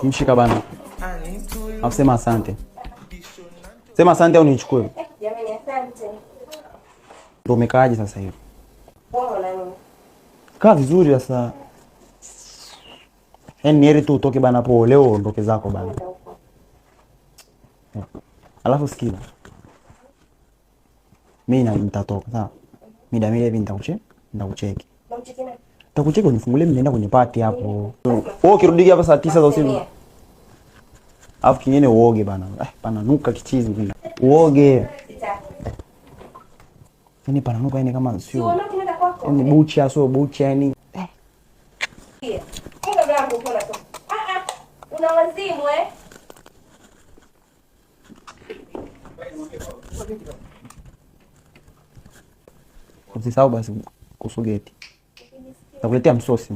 Mshika bana. Au sema asante. Sema asante au nichukue? Jamani asante. Ndio umekaaje sasa hivi? Poa na nini? Kaa vizuri sasa. Yaani nieri tu utoke bana hapo leo ondoke zako bana. Alafu sikia. Mimi nitatoka, sawa? Mida hivi nitakucheki. Namcheki nani? Nitakucheki unifungulie mimi naenda kwenye party hapo. Wewe ukirudi hapa saa 9 za usiku. Alafu kingine uoge bana. Pananuka kichizi vile. Uoge. Yaani pananuka yani kama sio. Yaani bucha sio bucha yani. Funga mlango uko na toka. Una wazimu eh? Usisahau basi kusogeti. Nakuletea msosi.